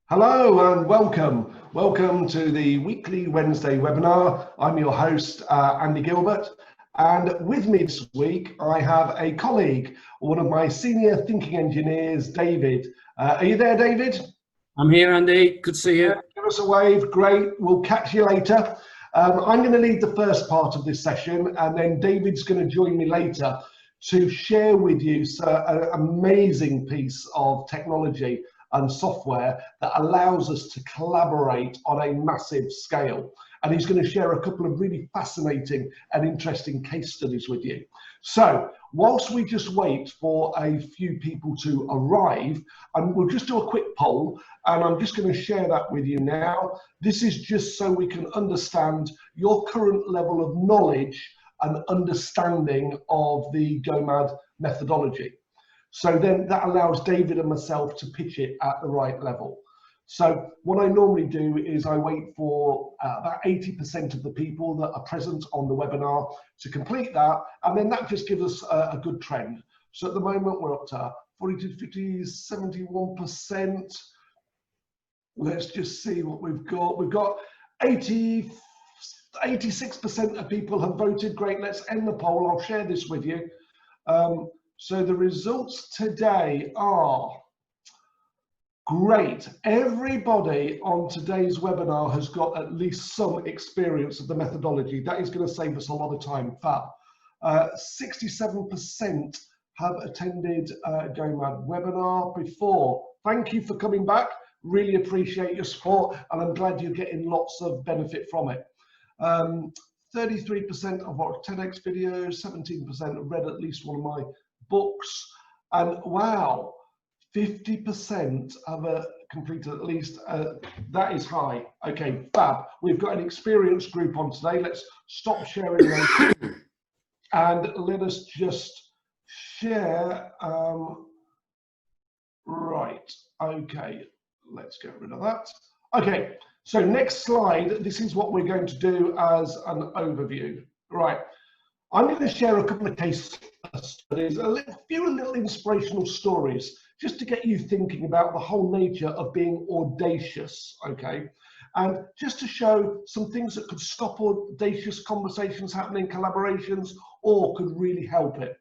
Hello and welcome. Welcome to the weekly Wednesday webinar. I'm your host, Andy Gilbert. And with me this week, I have a colleague, one of my senior thinking engineers, David. Are you there, David? I'm here, Andy. Good to see you. Give us a wave. Great. We'll catch you later. I'm going to lead the first part of this session, and then David's going to join me later to share with you an amazing piece of technology and software that allows us to collaborate on a massive scale. And he's going to share a couple of really fascinating and interesting case studies with you. So whilst we just wait for a few people to arrive, and we'll just do a quick poll, and I'm just going to share that with you now. This is just so we can understand your current level of knowledge and understanding of the Go M.A.D methodology. So then that allows David and myself to pitch it at the right level. So what I normally do is I wait for about 80% of the people that are present on the webinar to complete that, and then that just gives us a good trend. So at the moment we're up to 42, 50, 71%. Let's just see what we've got. We've got 86% of people have voted. Great, let's end the poll. I'll share this with you. So the results today are great. Everybody on today's webinar has got at least some experience of the methodology. That is going to save us a lot of time. Fab. 67% have attended Go M.A.D webinar before. Thank you for coming back. Really appreciate your support, and I'm glad you're getting lots of benefit from it. 33% have watched TEDx videos, 17% have read at least one of my books, and wow, 50% have completed at least, that is high. Okay, fab. We've got an experienced group on today. Let's stop sharing those and let us just share. Right, okay, let's get rid of that. Okay, so next slide, this is what we're going to do as an overview. Right, I'm going to share a couple of case studies, a few little inspirational stories, just to get you thinking about the whole nature of being audacious, okay? And just to show some things that could stop audacious conversations happening, collaborations, or could really help it.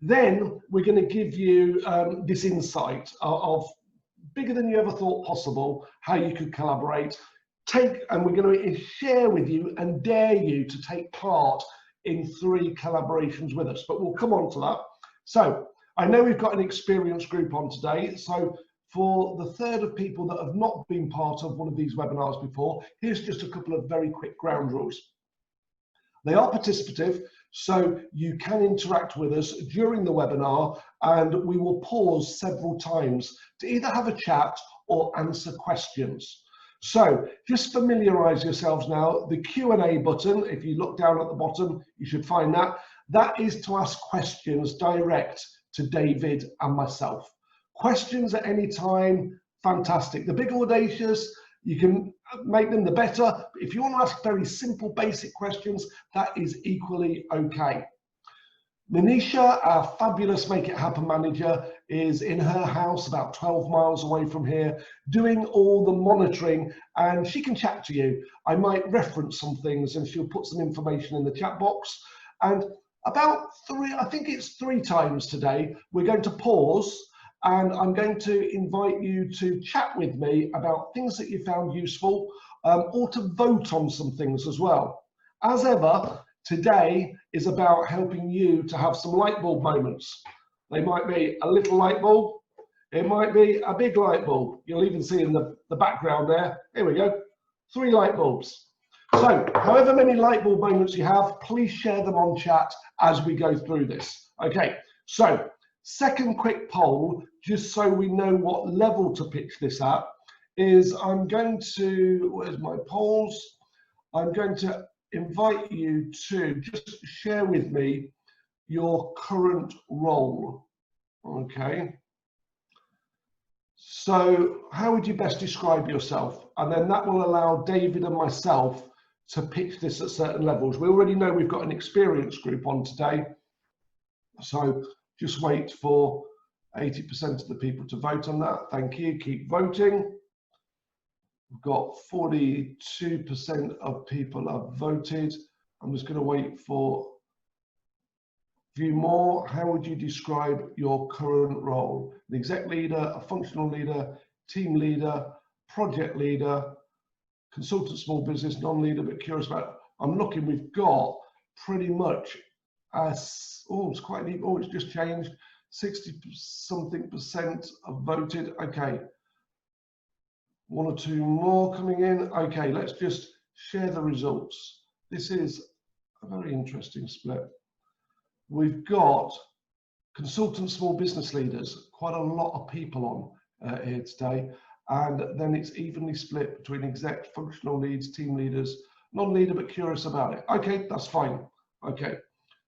Then we're going to give you this insight of bigger than you ever thought possible, how you could collaborate. And we're going to share with you and dare you to take part in 3 collaborations with us, but we'll come on to that. So I know we've got an experienced group on today. So for the third of people that have not been part of one of these webinars before, here's just a couple of very quick ground rules. They are participative, so you can interact with us during the webinar, and we will pause several times to either have a chat or answer questions. So just familiarize yourselves now. The Q&A button, if you look down at the bottom, you should find that. That is to ask questions direct to David and myself. Questions at any time, fantastic. The big audacious, you can make them the better. If you want to ask very simple, basic questions, that is equally okay. Manisha, our fabulous Make It Happen manager, is in her house about 12 miles away from here, doing all the monitoring, and she can chat to you. I might reference some things and she'll put some information in the chat box. And about 3 times today, we're going to pause, and I'm going to invite you to chat with me about things that you found useful, or to vote on some things as well. As ever, today is about helping you to have some light bulb moments. They might be a little light bulb, it might be a big light bulb. You'll even see in the background there, here we go, 3 light bulbs. So however many light bulb moments you have, please share them on chat as we go through this. Okay, so second quick poll, just so we know what level to pitch this at, is I'm going to, where's my polls? I'm going to invite you to just share with me your current role. Okay, so how would you best describe yourself? And then that will allow David and myself to pitch this at certain levels. We already know we've got an experienced group on today, so just wait for 80% of the people to vote on that. Thank you, keep voting. We've got 42% of people have voted. I'm just going to wait for a few more. How would you describe your current role? An exec leader, a functional leader, team leader, project leader, consultant, small business, non-leader, but curious about. I'm looking, we've got pretty much as, it's quite neat. It's just changed. 60-something% have voted. Okay. One or two more coming in. Okay, let's just share the results. This is a very interesting split. We've got consultant small business leaders, quite a lot of people on here today. And then it's evenly split between exec, functional leads, team leaders, non-leader, but curious about it. Okay, that's fine. Okay,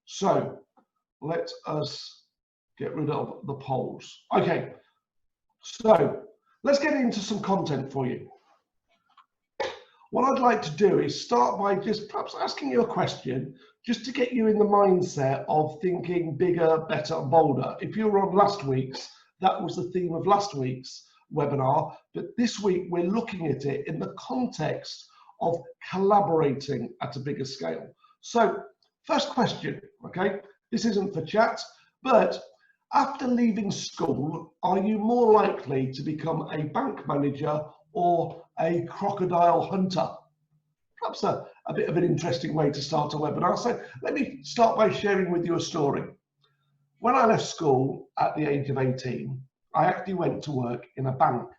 so let us get rid of the polls. Okay, so let's get into some content for you. What I'd like to do is start by just perhaps asking you a question, just to get you in the mindset of thinking bigger, better, bolder. If you were on last week's, that was the theme of last week's webinar, but this week we're looking at it in the context of collaborating at a bigger scale. So first question, okay, this isn't for chat, but after leaving school, are you more likely to become a bank manager or a crocodile hunter? Perhaps a bit of an interesting way to start a webinar. So let me start by sharing with you a story. When I left school at the age of 18, I actually went to work in a bank.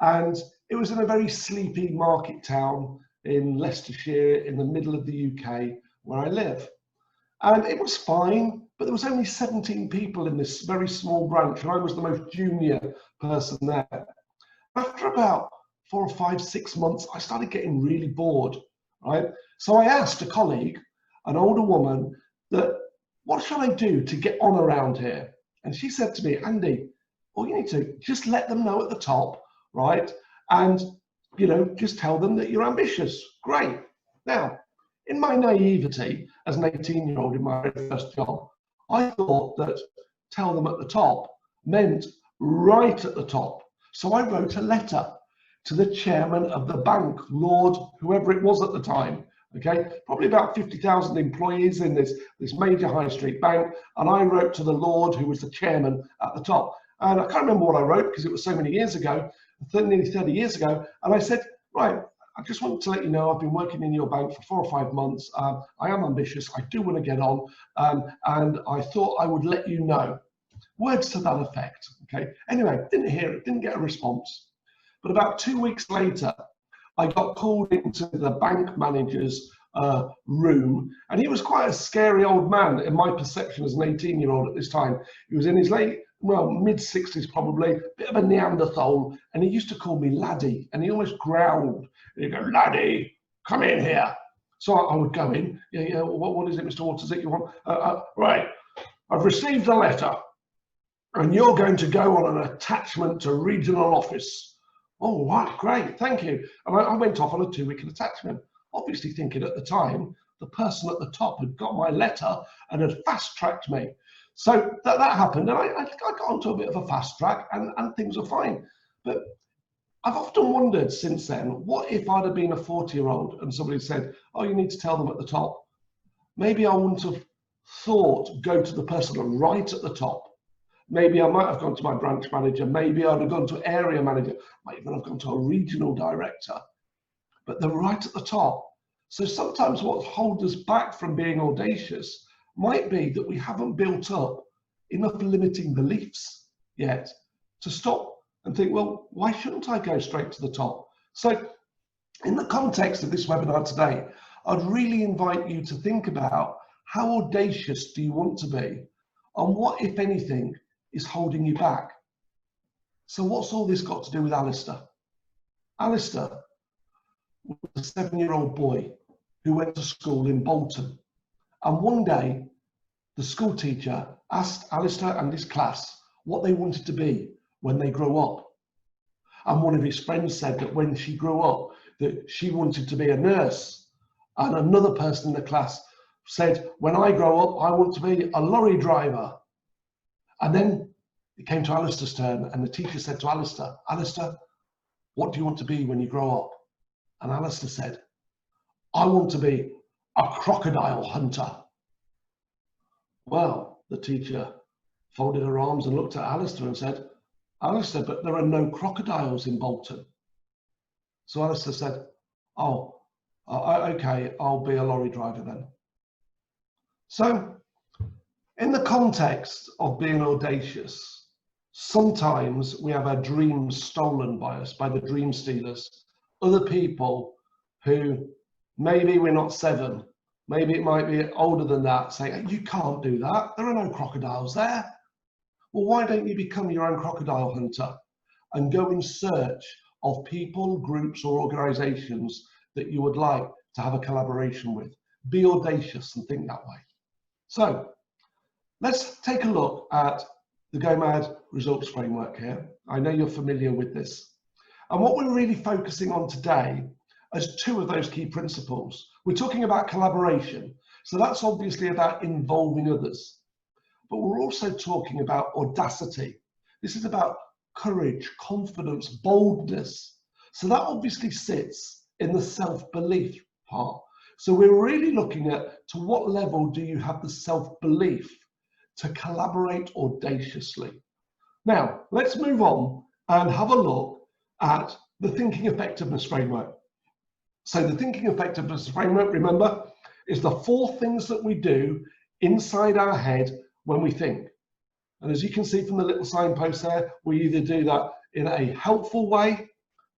And it was in a very sleepy market town in Leicestershire, in the middle of the UK, where I live. And it was fine, but there was only 17 people in this very small branch, and I was the most junior person there. After about 4 or 5, 6 months, I started getting really bored, right? So I asked a colleague, an older woman, that what shall I do to get on around here? And she said to me, Andy, all you need to just let them know at the top, right? And, you know, just tell them that you're ambitious. Great. Now, in my naivety as an 18-year-old in my first job, I thought that tell them at the top meant right at the top. So I wrote a letter to the chairman of the bank, Lord, whoever it was at the time, okay? Probably about 50,000 employees in this major high street bank. And I wrote to the Lord, who was the chairman at the top. And I can't remember what I wrote because it was so many years ago, nearly 30 years ago. And I said, right, I just wanted to let you know I've been working in your bank for 4 or 5 months. I am ambitious. I do want to get on. And I thought I would let you know. Words to that effect. Okay. Anyway, didn't hear it, didn't get a response. But about 2 weeks later, I got called into the bank manager's room. And he was quite a scary old man in my perception as an 18-year-old at this time. He was in his mid-60s probably, bit of a Neanderthal, and he used to call me laddie, and he almost growled. He'd go, laddie, come in here. So I would go in. Yeah, what is it, Mr. Waters, that you want? Right, I've received a letter, and you're going to go on an attachment to regional office. Oh, right, great, thank you. And I went off on a 2-week attachment, obviously thinking at the time, the person at the top had got my letter and had fast-tracked me. So that happened, and I got onto a bit of a fast track, and things were fine. But I've often wondered since then, what if I'd have been a 40-year-old and somebody said, oh, you need to tell them at the top? Maybe I wouldn't have thought, go to the person right at the top. Maybe I might have gone to my branch manager. Maybe I'd have gone to area manager. Might even have gone to a regional director. But they're right at the top. So sometimes what holds us back from being audacious might be that we haven't built up enough limiting beliefs yet to stop and think, well, why shouldn't I go straight to the top? So in the context of this webinar today, I'd really invite you to think about how audacious do you want to be, and what, if anything, is holding you back. So what's all this got to do with Alistair? Alistair was a 7-year-old boy who went to school in Bolton. And one day, the school teacher asked Alistair and his class what they wanted to be when they grow up. And one of his friends said that when she grew up, that she wanted to be a nurse. And another person in the class said, when I grow up, I want to be a lorry driver. And then it came to Alistair's turn, and the teacher said to Alistair, Alistair, what do you want to be when you grow up? And Alistair said, I want to be a crocodile hunter. Well, the teacher folded her arms and looked at Alistair and said, Alistair, but there are no crocodiles in Bolton. So Alistair said, oh, okay, I'll be a lorry driver then. So in the context of being audacious, sometimes we have our dreams stolen by us, by the dream stealers, other people who maybe we're not 7, maybe it might be older than that, saying, you can't do that, there are no crocodiles there. Well, why don't you become your own crocodile hunter and go in search of people, groups or organizations that you would like to have a collaboration with? Be audacious and think that way. So let's take a look at the Go M.A.D results framework here. I know you're familiar with this. And what we're really focusing on today is 2 of those key principles. We're talking about collaboration. So that's obviously about involving others. But we're also talking about audacity. This is about courage, confidence, boldness. So that obviously sits in the self-belief part. So we're really looking at, to what level do you have the self-belief to collaborate audaciously? Now, let's move on and have a look at the thinking effectiveness framework. So the thinking effectiveness framework, remember, is the 4 things that we do inside our head when we think. And as you can see from the little signpost there, we either do that in a helpful way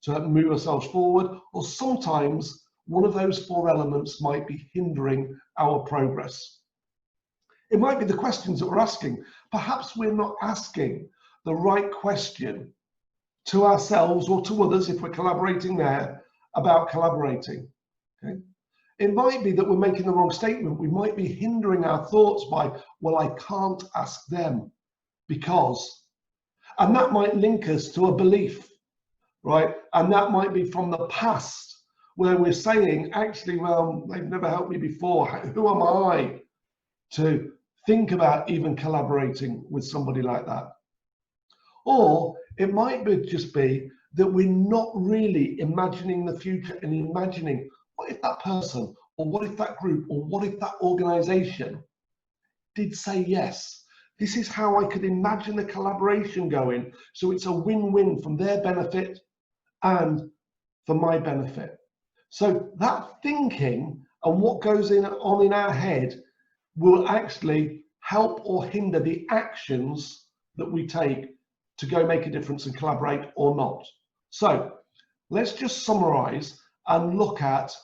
to move ourselves forward, or sometimes one of those 4 elements might be hindering our progress. It might be the questions that we're asking. Perhaps we're not asking the right question to ourselves or to others, if we're collaborating there, about collaborating. Okay? It might be that we're making the wrong statement. We might be hindering our thoughts by, well, I can't ask them because, and that might link us to a belief, right? And that might be from the past where we're saying, actually, well, they've never helped me before. Who am I to think about even collaborating with somebody like that? Or it might just be that we're not really imagining the future and imagining, what if that person, or what if that group, or what if that organization did say yes? This is how I could imagine the collaboration going, so it's a win-win from their benefit and for my benefit. So that thinking and what goes on in our head will actually help or hinder the actions that we take to go make a difference and collaborate or not. So let's just summarize and look at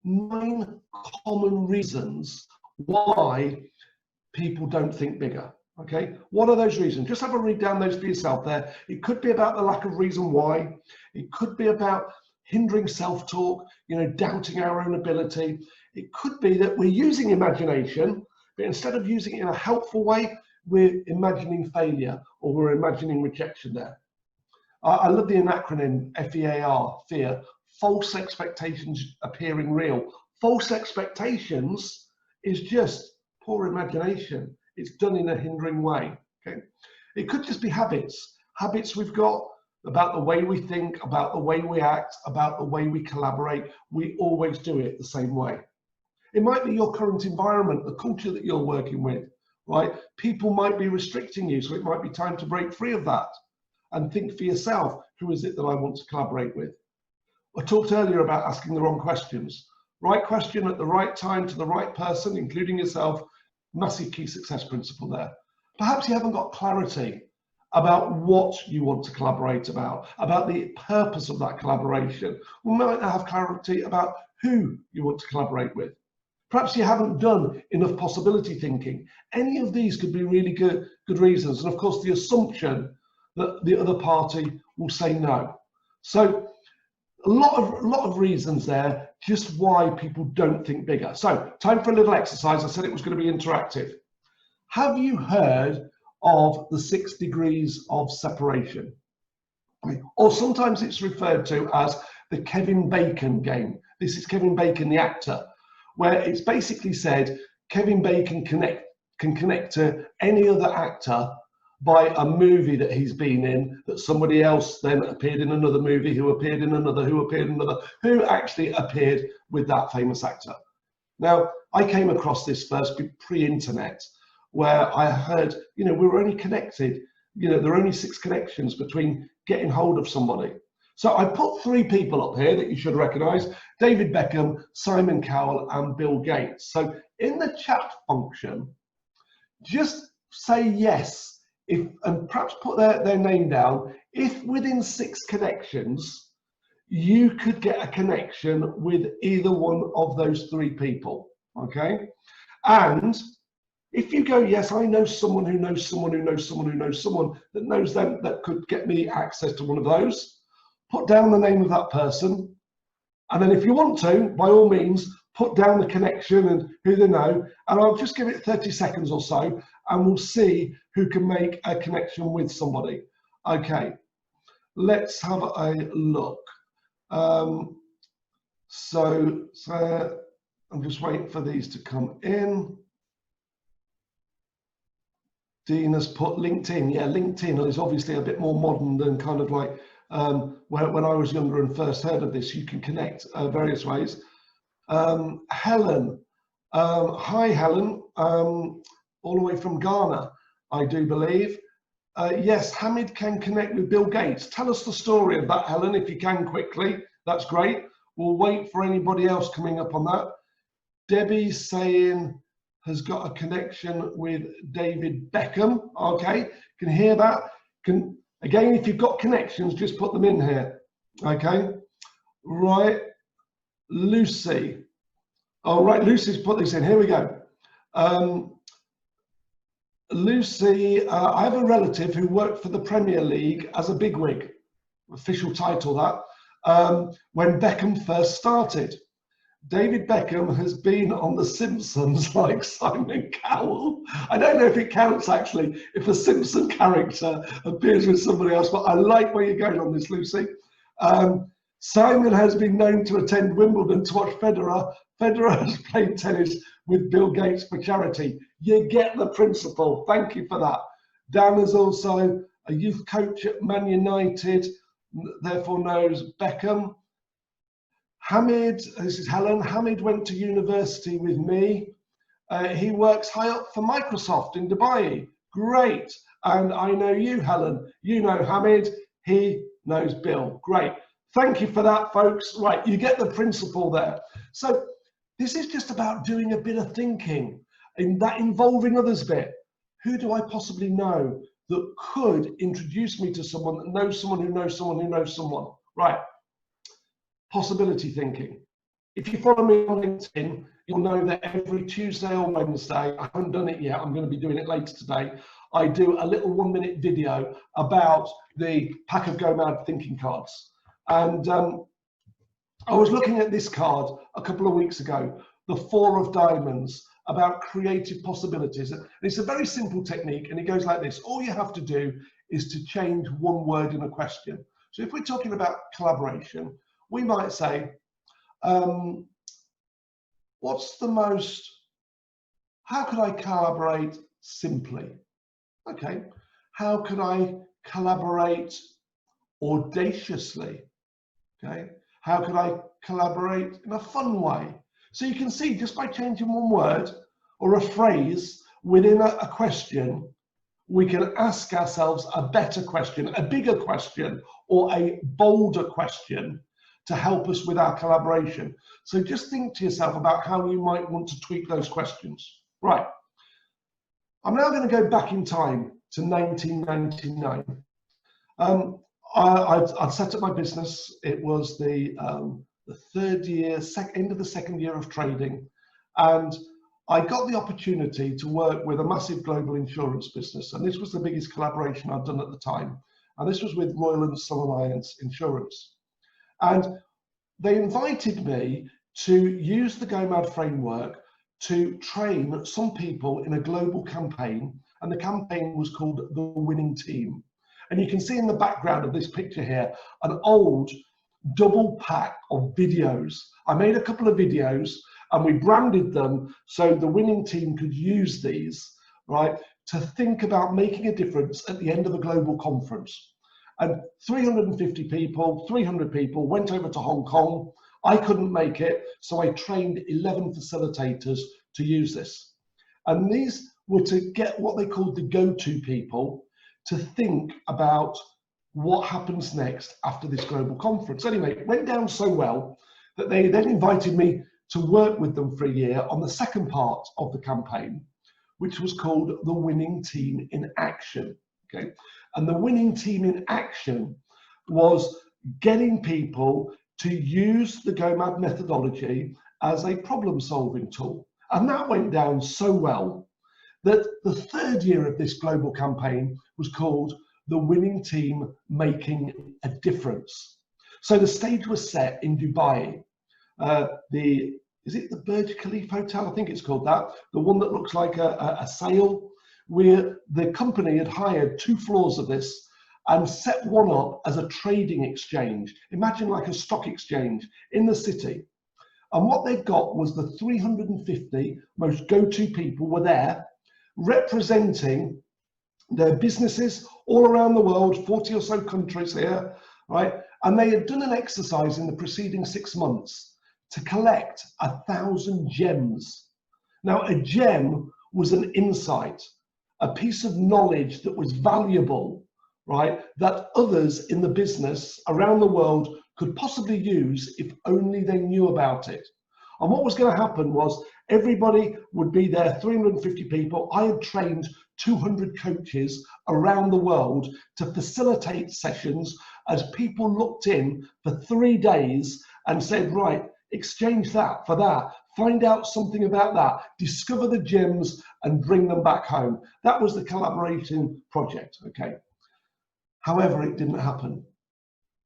9 common reasons why people don't think bigger. Okay, what are those reasons? Just have a read down those for yourself there. It could be about the lack of reason why. It could be about hindering self-talk, doubting our own ability. It could be that we're using imagination, but instead of using it in a helpful way, we're imagining failure or we're imagining rejection there. I love the acronym FEAR, fear. False expectations appearing real. False expectations is just poor imagination. It's done in a hindering way. Okay, it could just be habits. Habits we've got about the way we think, about the way we act, about the way we collaborate. We always do it the same way. It might be your current environment, the culture that you're working with, right? People might be restricting you, so it might be time to break free of that and think for yourself, who is it that I want to collaborate with? I talked earlier about asking the wrong questions. Right question at the right time to the right person, including yourself. Massive key success principle there. Perhaps you haven't got clarity about what you want to collaborate about the purpose of that collaboration. We might not have clarity about who you want to collaborate with. Perhaps you haven't done enough possibility thinking. Any of these could be really good reasons. And of course, the assumption that the other party will say no. So a lot of reasons there, just why people don't think bigger. So time for a little exercise. I said it was going to be interactive. Have you heard of the 6 degrees of separation? Or sometimes it's referred to as the Kevin Bacon game. This is Kevin Bacon, the actor, where it's basically said Kevin Bacon can connect to any other actor by a movie that he's been in, that somebody else then appeared in another movie, who appeared in another, who appeared in another, who actually appeared with that famous actor. Now, I came across this first pre-internet, where I heard, you know, we were only connected, you know, there are only 6 connections between getting hold of somebody. So I put 3 people up here that you should recognize: David Beckham, Simon Cowell, and Bill Gates. So in the chat function, just say yes, if, and perhaps put their name down, if within 6 connections, you could get a connection with either one of those 3 people, okay? And if you go, yes, I know someone who knows someone who knows someone who knows someone that knows them, that could get me access to one of those, put down the name of that person. And then if you want to, by all means, put down the connection and who they know. And I'll just give it 30 seconds or so, and we'll see who can make a connection with somebody. Okay, let's have a look. So I'm just waiting for these to come in. Dean has put LinkedIn. Yeah, LinkedIn is obviously a bit more modern than kind of like when I was younger and first heard of this. You can connect various ways. Helen, hi Helen, all the way from Ghana, I do believe. Yes, Hamid can connect with Bill Gates. Tell us the story of that, Helen, if you can quickly. That's great. We'll wait for anybody else coming up on that. Debbie's saying has got a connection with David Beckham. Okay, can hear that. Again, if you've got connections, just put them in here. Okay, right. Lucy. All right, Lucy's put this in. Here we go. Lucy, I have a relative who worked for the Premier League as a bigwig, official title that, when Beckham first started. David Beckham has been on The Simpsons like Simon Cowell. I don't know if it counts actually, if a Simpson character appears with somebody else, but I like where you're going on this, Lucy. Simon has been known to attend Wimbledon to watch Federer. Federer has played tennis with Bill Gates for charity. You get the principle. Thank you for that. Dan is also a youth coach at Man United, therefore knows Beckham. Hamid, this is Helen. Hamid went to university with me. He works high up for Microsoft in Dubai. Great. And I know you, Helen. You know Hamid. He knows Bill. Great. Thank you for that, folks. Right, you get the principle there. So this is just about doing a bit of thinking, in that involving others bit. Who do I possibly know that could introduce me to someone that knows someone who knows someone who knows someone? Right. Possibility thinking. If you follow me on LinkedIn, you'll know that every Tuesday or Wednesday, I haven't done it yet, I'm going to be doing it later today, I do a little 1-minute video about the pack of Go M.A.D thinking cards. And I was looking at this card a couple of weeks ago, the 4 of Diamonds, about creative possibilities. And it's a very simple technique, and it goes like this. All you have to do is to change one word in a question. So if we're talking about collaboration, we might say, what's the most, how could I collaborate simply? Okay, how could I collaborate audaciously? Okay, how could I collaborate in a fun way? So you can see, just by changing one word or a phrase within a question, we can ask ourselves a better question, a bigger question, or a bolder question to help us with our collaboration. So just think to yourself about how you might want to tweak those questions. Right. I'm now going to go back in time to 1999. I'd set up my business. It was the third year, end of the second year of trading. And I got the opportunity to work with a massive global insurance business. And this was the biggest collaboration I'd done at the time. And this was with Royal and Sun Alliance Insurance. And they invited me to use the Go M.A.D framework to train some people in a global campaign. And the campaign was called The Winning Team. And you can see in the background of this picture here, an old double pack of videos. I made a couple of videos and we branded them so the winning team could use these, right, to think about making a difference at the end of a global conference. And 350 people, 300 people went over to Hong Kong. I couldn't make it, so I trained 11 facilitators to use this. And these were to get what they called the go-to people to think about what happens next after this global conference. Anyway, it went down so well that they then invited me to work with them for a year on the second part of the campaign, which was called the Winning Team in Action. Okay, and the Winning Team in Action was getting people to use the Go M.A.D methodology as a problem-solving tool. And that went down so well that the third year of this global campaign was called the Winning Team Making a Difference. So the stage was set in Dubai. Is it the Burj Khalifa Hotel? I think it's called that. The one that looks like a sail, where the company had hired 2 floors of this and set one up as a trading exchange. Imagine like a stock exchange in the city. And what they got was the 350 most go-to people were there representing their businesses all around the world, 40 or so countries here, right? And they had done an exercise in the preceding 6 months to collect 1,000 gems. Now, a gem was an insight, a piece of knowledge that was valuable, right? That others in the business around the world could possibly use if only they knew about it. And what was going to happen was everybody would be there, 350 people. I had trained 200 coaches around the world to facilitate sessions as people looked in for 3 days and said, right, exchange that for that, find out something about that, discover the gems and bring them back home. That was the collaboration project, okay? However, it didn't happen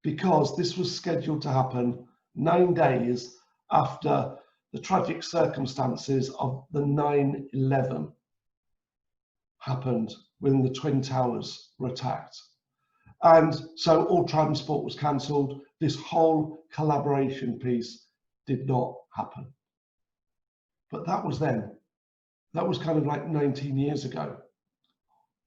because this was scheduled to happen 9 days after the tragic circumstances of the 9/11 happened when the Twin Towers were attacked. And so all transport was cancelled. This whole collaboration piece did not happen. But that was then. That was kind of like 19 years ago.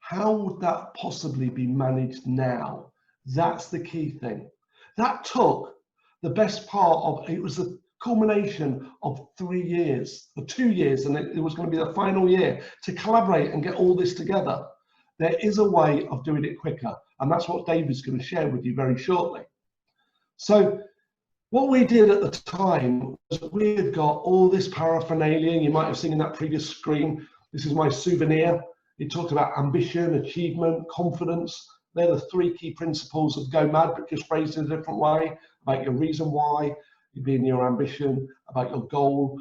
How would that possibly be managed now? That's the key thing. That took the best part of, it was the culmination of 3 years, or 2 years, and it was going to be the final year to collaborate and get all this together. There is a way of doing it quicker, and that's what David's going to share with you very shortly. So what we did at the time was we had got all this paraphernalia. You might have seen in that previous screen. This is my souvenir. It talked about ambition, achievement, confidence. They're the 3 key principles of Go M.A.D, but just phrased in a different way, about your reason why, being your ambition, about your goal,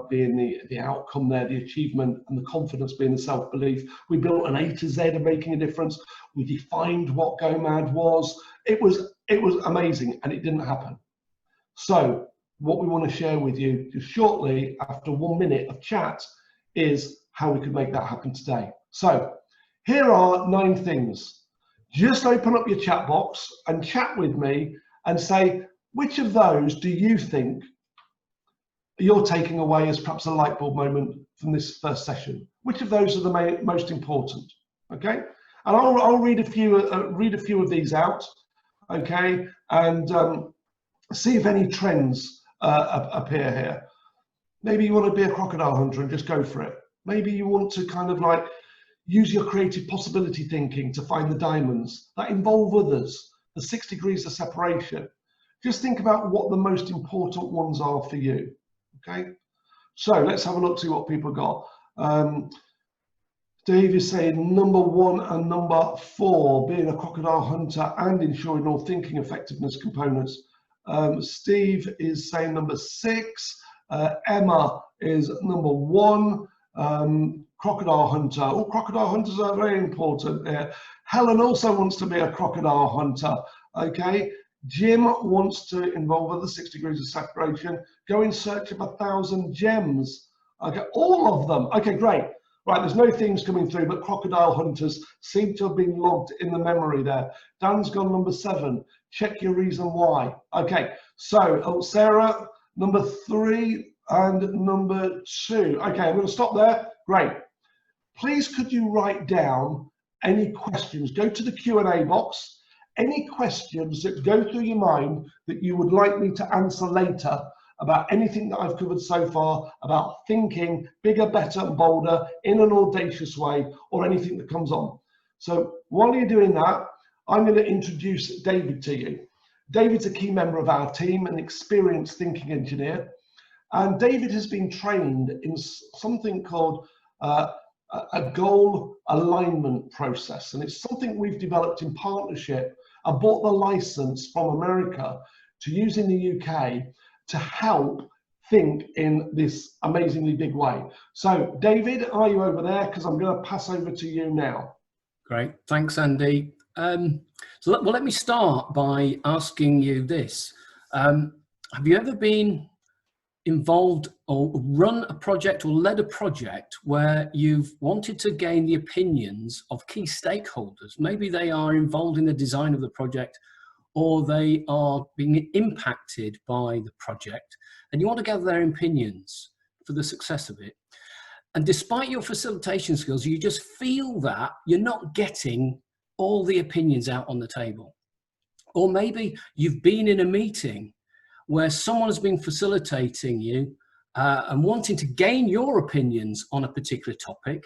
being the outcome there, the achievement, and the confidence being the self-belief. We built an A to Z of making a difference. We defined what Go M.A.D was. It was amazing, and it didn't happen. So what we want to share with you just shortly after 1 minute of chat is how we could make that happen today. So here are 9 things. Just open up your chat box and chat with me and say, which of those do you think you're taking away as perhaps a light bulb moment from this first session? Which of those are the most important? Okay, and I'll read a few of these out. Okay, and see if any trends appear here. Maybe you want to be a crocodile hunter and just go for it. Maybe you want to kind of like use your creative possibility thinking to find the diamonds that involve others, the 6 degrees of separation. Just think about what the most important ones are for you, okay? So let's have a look, see what people got. Dave is saying number 1 and number 4, being a crocodile hunter and ensuring all thinking effectiveness components. Steve is saying number 6. Emma is number 1. Crocodile hunter. Oh, crocodile hunters are very important there. Helen also wants to be a crocodile hunter, okay? Jim wants to involve other 6 degrees of separation. Go in search of 1,000 gems. Okay, all of them. Okay, great. Right, there's no themes coming through, but crocodile hunters seem to have been logged in the memory there. Dan's gone number 7. Check your reason why. Okay, so Sarah, number 3 and number 2. Okay, I'm going to stop there. Great. please could you write down any questions? Go to the Q&A box. Any questions that go through your mind that you would like me to answer later about anything that I've covered so far, about thinking bigger, better, and bolder in an audacious way, or anything that comes on. So while you're doing that, I'm going to introduce David to you. David's a key member of our team, an experienced thinking engineer. And David has been trained in something called a goal alignment process. And it's something we've developed in partnership. I bought the license from America to use in the UK to help think in this amazingly big way. So David, are you over there? Because I'm going to pass over to you now. Great, thanks, Andy. Let me start by asking you this. Have you ever been involved or run a project or led a project where you've wanted to gain the opinions of key stakeholders? Maybe they are involved in the design of the project, or they are being impacted by the project, and you want to gather their opinions for the success of it. And despite your facilitation skills, you just feel that you're not getting all the opinions out on the table. Or maybe you've been in a meeting where someone has been facilitating you and wanting to gain your opinions on a particular topic,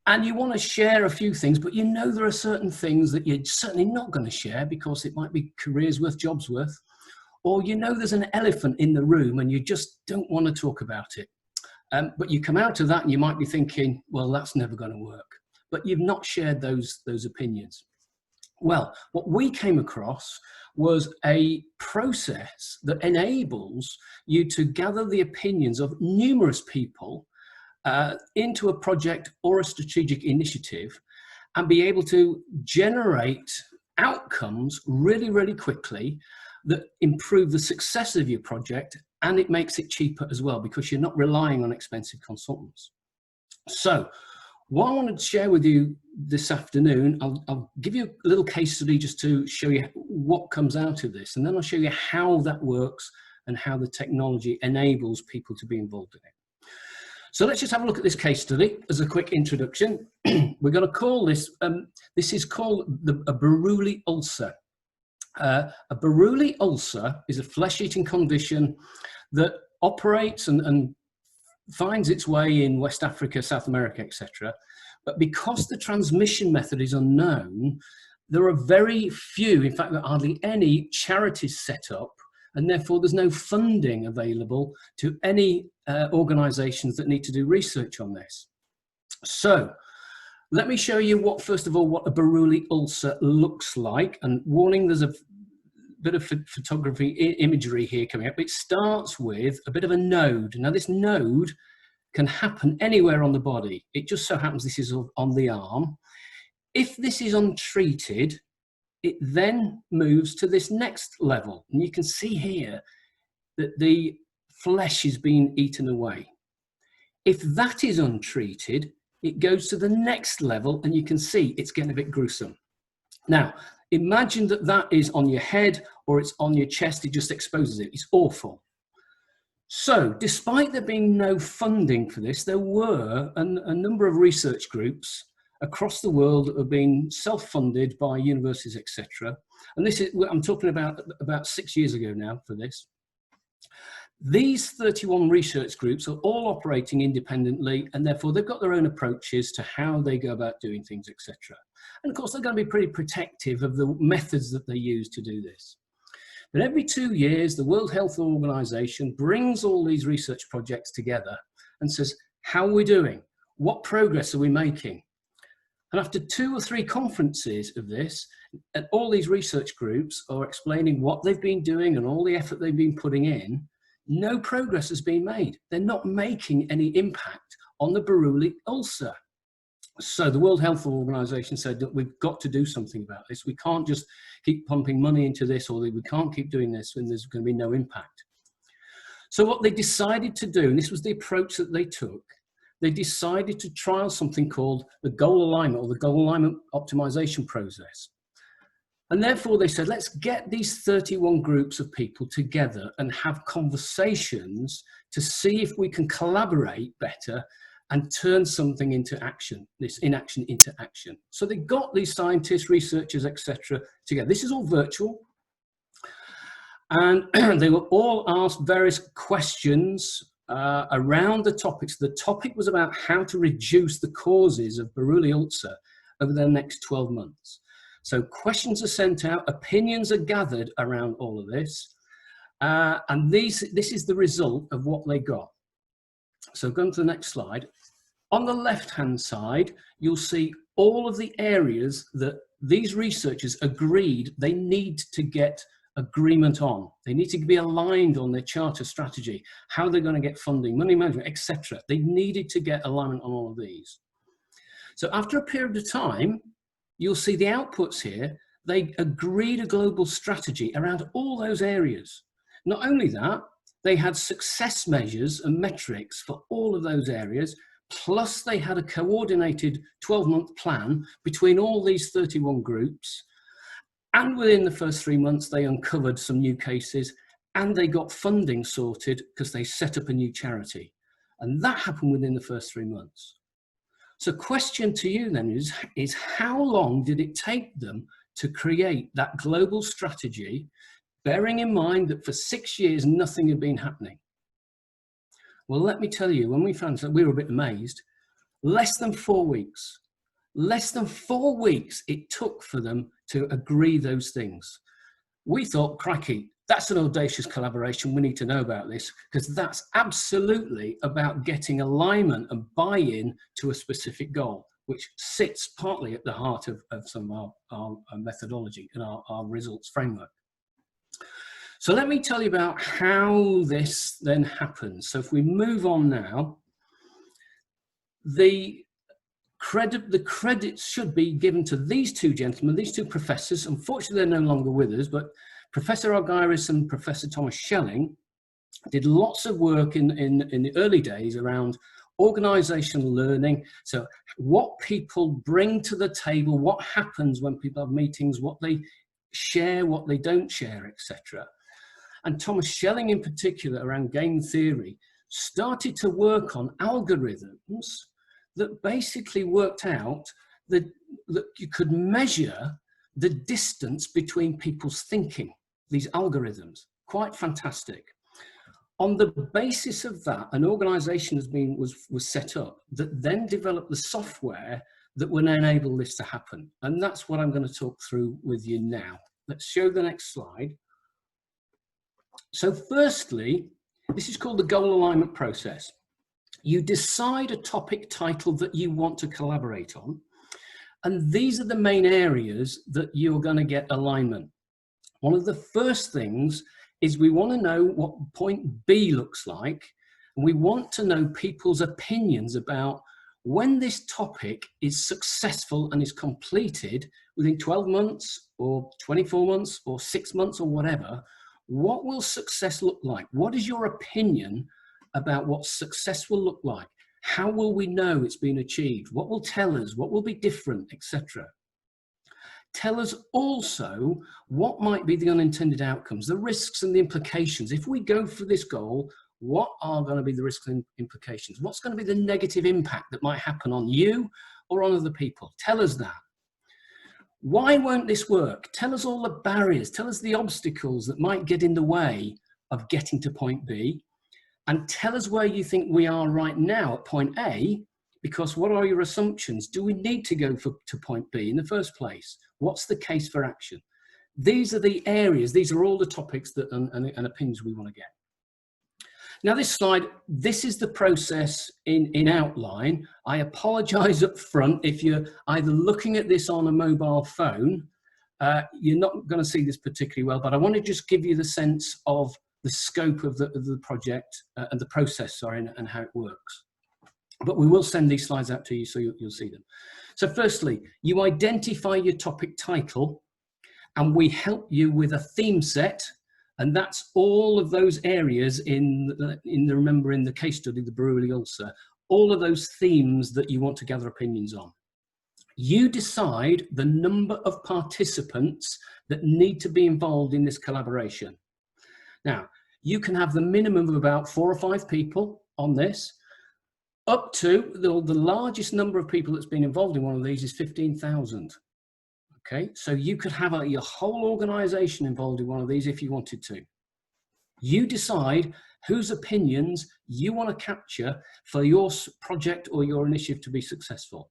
and you want to share a few things, but you know there are certain things that you're certainly not going to share because it might be careers worth, jobs worth, or you know there's an elephant in the room and you just don't want to talk about it. But you come out of that and you might be thinking, well, that's never going to work. But you've not shared those opinions. Well, what we came across was a process that enables you to gather the opinions of numerous people into a project or a strategic initiative and be able to generate outcomes really, really quickly that improve the success of your project, and it makes it cheaper as well because you're not relying on expensive consultants. So what I wanted to share with you this afternoon, I'll give you a little case study just to show you what comes out of this, and then I'll show you how that works and how the technology enables people to be involved in it. So let's just have a look at this case study as a quick introduction. We're going to call this, this is called a Buruli ulcer. A Buruli ulcer is a flesh-eating condition that operates and finds its way in West Africa, South America, etc. But because the transmission method is unknown, there are very few, in fact, there are hardly any charities set up, and therefore there's no funding available to any organisations that need to do research on this. So let me show you what, first of all, what a Buruli ulcer looks like. And warning, there's a bit of photography imagery here coming up. It starts with a bit of a node. Now this node can happen anywhere on the body. It just so happens this is on the arm. If this is untreated, it then moves to this next level. And you can see here that the flesh is being eaten away. If that is untreated, it goes to the next level, and you can see it's getting a bit gruesome. Now, imagine that that is on your head or it's on your chest. It just exposes it. It's awful. So despite there being no funding for this, there were a number of research groups across the world that have been self-funded by universities, etc. And this is, I'm talking about 6 years ago now for this. These 31 research groups are all operating independently, and therefore they've got their own approaches to how they go about doing things, etc. And of course, they're going to be pretty protective of the methods that they use to do this. But every 2 years, the World Health Organization brings all these research projects together and says, how are we doing? What progress are we making? And after 2 or 3 conferences of this, and all these research groups are explaining what they've been doing and all the effort they've been putting in, no progress has been made. They're not making any impact on the Buruli ulcer. So the World Health Organization said that we've got to do something about this. We can't just keep pumping money into this, or we can't keep doing this when there's going to be no impact. So what they decided to do, and this was the approach that they took, they decided to trial something called the goal alignment, or the goal alignment optimization process. And therefore they said, let's get these 31 groups of people together and have conversations to see if we can collaborate better and turn something into action, this inaction into action. So they got these scientists, researchers, etc. together. This is all virtual. And they were all asked various questions around the topics. The topic was about how to reduce the causes of Buruli ulcer over the next 12 months. So questions are sent out, opinions are gathered around all of this, and this is the result of what they got. So going to the next slide. On the left-hand side, you'll see all of the areas that these researchers agreed they need to get agreement on. They need to be aligned on their charter strategy, how they're going to get funding, money management, etc. They needed to get alignment on all of these. So after a period of time, you'll see the outputs here. They agreed a global strategy around all those areas. Not only that, they had success measures and metrics for all of those areas, plus they had a coordinated 12-month plan between all these 31 groups. And within the first 3 months, they uncovered some new cases and they got funding sorted because they set up a new charity. And that happened within the first 3 months. So question to you then is how long did it take them to create that global strategy, bearing in mind that for 6 years, nothing had been happening? Well, let me tell you, when we found that, we were a bit amazed. Less than 4 weeks. Less than 4 weeks it took for them to agree those things. We thought, crikey, that's an audacious collaboration. We need to know about this, because that's absolutely about getting alignment and buy-in to a specific goal, which sits partly at the heart of some of our methodology and our results framework. So let me tell you about how this then happens. So if we move on now, the credits should be given to these two gentlemen, these two professors. Unfortunately, they're no longer with us, but Professor Audacious and Professor Thomas Schelling did lots of work in the early days around organizational learning. So what people bring to the table, what happens when people have meetings, what they share, what they don't share, etc. And Thomas Schelling in particular around game theory started to work on algorithms that basically worked out that you could measure the distance between people's thinking, these algorithms. Quite fantastic. On the basis of that, an organization was set up that then developed the software that would enable this to happen. And that's what I'm going to talk through with you now. Let's show the next slide. So firstly, this is called the goal alignment process. You decide a topic title that you want to collaborate on, and these are the main areas that you're going to get alignment. One of the first things is we want to know what point B looks like, and we want to know people's opinions about when this topic is successful and is completed within 12 months or 24 months or 6 months or whatever. What will success look like? What is your opinion about what success will look like? How will we know it's been achieved? What will tell us? What will be different, etc.? Tell us also what might be the unintended outcomes, the risks and the implications. If we go for this goal, what are going to be the risks and implications? What's going to be the negative impact that might happen on you or on other people? Tell us that. Why won't this work? Tell us all the barriers. Tell us the obstacles that might get in the way of getting to point B. And tell us where you think we are right now at point A, because what are your assumptions? Do we need to go to point B in the first place? What's the case for action? These are the areas, these are all the topics that and opinions we want to get. Now this slide, this is the process in outline. I apologize up front if you're either looking at this on a mobile phone, you're not going to see this particularly well, but I want to just give you the sense of the scope of the project and the process, sorry, and how it works. But we will send these slides out to you so you'll see them. So firstly, you identify your topic title and we help you with a theme set. And that's all of those areas remember in the case study, the Buruli ulcer, all of those themes that you want to gather opinions on. You decide the number of participants that need to be involved in this collaboration. Now, you can have the minimum of about 4 or 5 people on this. up to the largest number of people that's been involved in one of these is 15,000. Okay, so you could have your whole organization involved in one of these if you wanted to. You decide whose opinions you want to capture for your project or your initiative to be successful.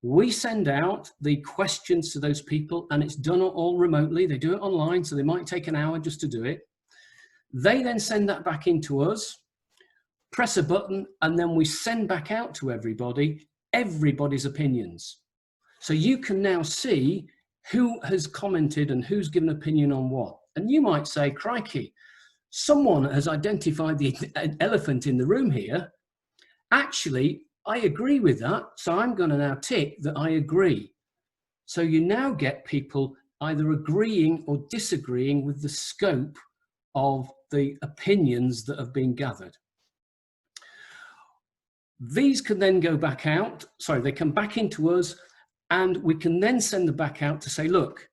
We send out the questions to those people, and it's done all remotely. They do it online, so they might take an hour just to do it. They then send that back into us, press a button, and then we send back out to everybody's opinions. So you can now see who has commented and who's given opinion on what. And you might say, crikey, someone has identified the elephant in the room here. Actually, I agree with that, so I'm going to now tick that I agree. So you now get people either agreeing or disagreeing with the scope of the opinions that have been gathered. These can then go back out, they come back into us, and we can then send them back out to say, look,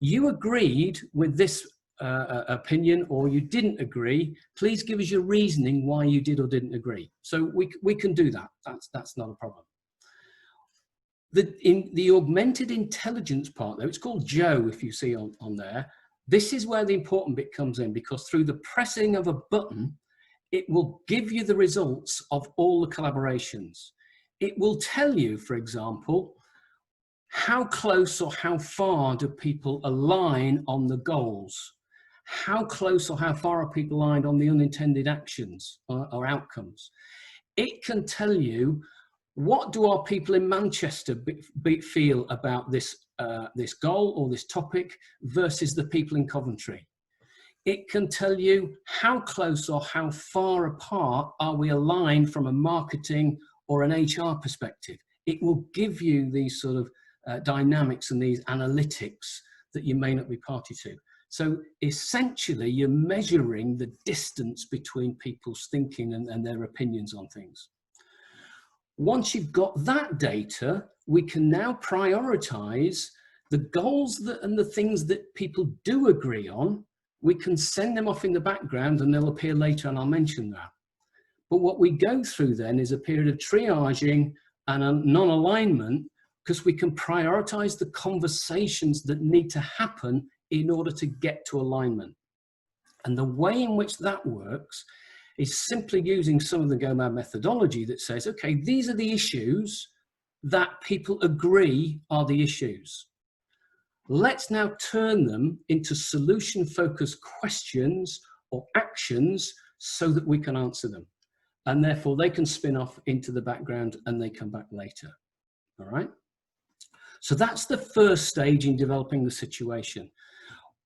you agreed with this opinion, or you didn't agree. Please give us your reasoning why you did or didn't agree. So we can do that. That's not a problem. In the augmented intelligence part, though, it's called Joe, if you see on there. This is where the important bit comes in, because through the pressing of a button, it will give you the results of all the collaborations. It will tell you, for example, how close or how far do people align on the goals? How close or how far are people aligned on the unintended actions or outcomes? It can tell you, what do our people in Manchester feel about this goal or this topic versus the people in Coventry? It can tell you how close or how far apart are we aligned from a marketing or an HR perspective. It will give you these sort of dynamics and these analytics that you may not be party to. So essentially, you're measuring the distance between people's thinking and their opinions on things. Once you've got that data, we can now prioritize the goals and the things that people do agree on. We can send them off in the background and they'll appear later, and I'll mention that. But what we go through then is a period of triaging and a non-alignment, because we can prioritize the conversations that need to happen in order to get to alignment. And the way in which that works is simply using some of the Go M.A.D methodology that says, okay, these are the issues that people agree are the issues. Let's now turn them into solution-focused questions or actions so that we can answer them. And therefore, they can spin off into the background and they come back later. All right? So that's the first stage in developing the situation.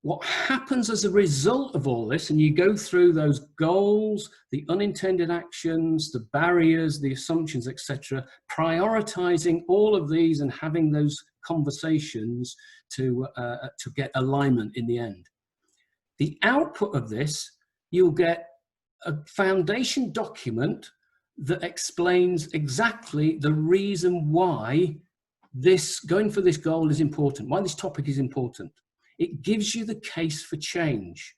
What happens as a result of all this, and you go through those goals, the unintended actions, the barriers, the assumptions, etc., prioritizing all of these and having those conversations to get alignment in the end. The output of this, you'll get a foundation document that explains exactly the reason why going for this goal is important, why this topic is important. It gives you the case for change.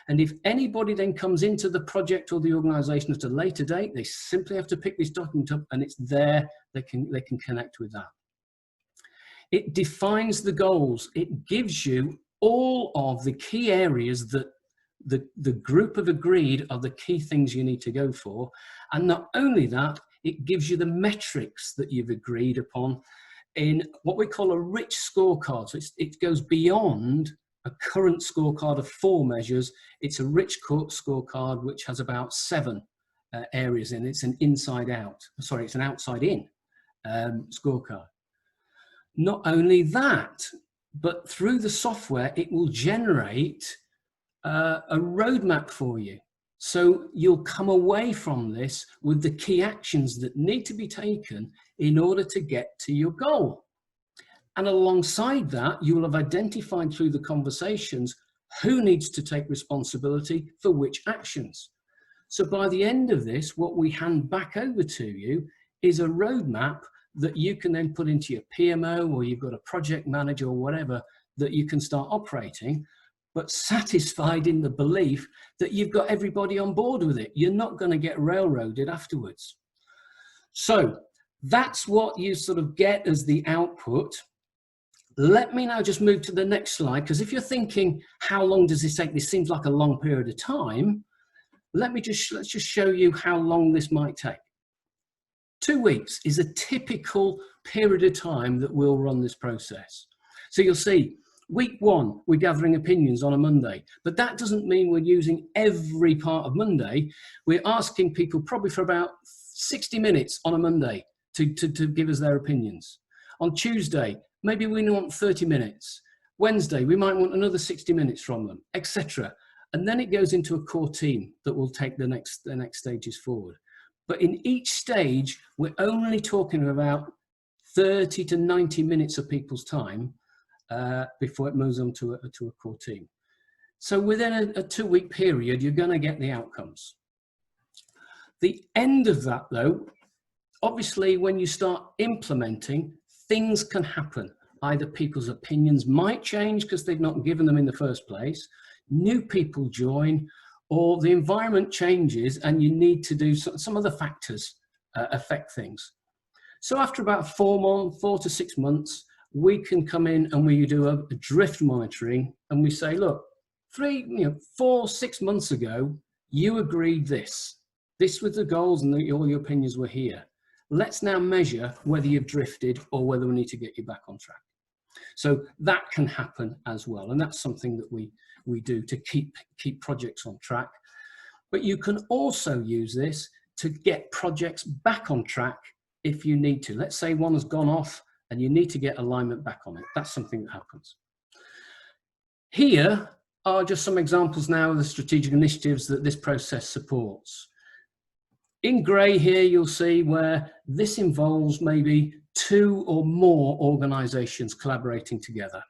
And if anybody then comes into the project or the organization at a later date, they simply have to pick this document up and it's there. They can connect with that. It defines the goals. It gives you all of the key areas that the group have agreed are the key things you need to go for. And not only that, it gives you the metrics that you've agreed upon in what we call a rich scorecard. So it goes beyond a current scorecard of 4 measures. It's a rich scorecard which has about 7 areas in it. It's an inside out, sorry, it's an outside in scorecard. Not only that, but through the software, it will generate a roadmap for you. So you'll come away from this with the key actions that need to be taken in order to get to your goal. And alongside that, you will have identified through the conversations who needs to take responsibility for which actions. So by the end of this, what we hand back over to you is a roadmap that you can then put into your PMO, or you've got a project manager or whatever that you can start operating, but satisfied in the belief that you've got everybody on board with it. You're not going to get railroaded afterwards. So that's what you sort of get as the output. Let me now just move to the next slide, because if you're thinking, how long does this take? This seems like a long period of time. Let's just show you how long this might take. 2 weeks is a typical period of time that we'll run this process. So you'll see, week 1, we're gathering opinions on a Monday, but that doesn't mean we're using every part of Monday. We're asking people probably for about 60 minutes on a Monday to give us their opinions. On Tuesday, maybe we want 30 minutes. Wednesday, we might want another 60 minutes from them, etc. And then it goes into a core team that will take the next stages forward. But in each stage, we're only talking about 30 to 90 minutes of people's time before it moves on to a core team. So within a 2-week period, you're going to get the outcomes. The end of that, though, obviously, when you start implementing, things can happen. Either people's opinions might change because they've not given them in the first place, new people join, or the environment changes and you need to do some other factors affect things. So after about 4 to 6 months, we can come in and we do a drift monitoring, and we say, look, 4, 6 months ago, you agreed this. This was the goals and all your opinions were here. Let's now measure whether you've drifted or whether we need to get you back on track. So that can happen as well. And that's something that we do to keep projects on track. But you can also use this to get projects back on track if you need to. Let's say one has gone off and you need to get alignment back on it. That's something that happens. Here are just some examples now of the strategic initiatives that this process supports. In grey here, you'll see where this involves maybe 2 or more organisations collaborating together,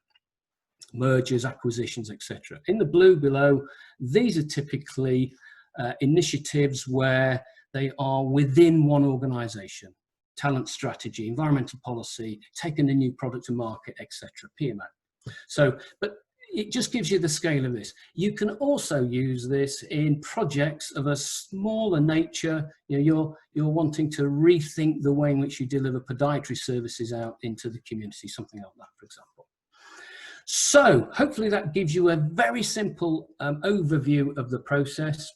mergers, acquisitions, etc. In the blue below, these are typically initiatives where they are within one organisation: talent strategy, environmental policy, taking a new product to market, etc. PMO. So, but it just gives you the scale of this. You can also use this in projects of a smaller nature. You're wanting to rethink the way in which you deliver podiatry services out into the community, something like that, for example. So hopefully that gives you a very simple overview of the process.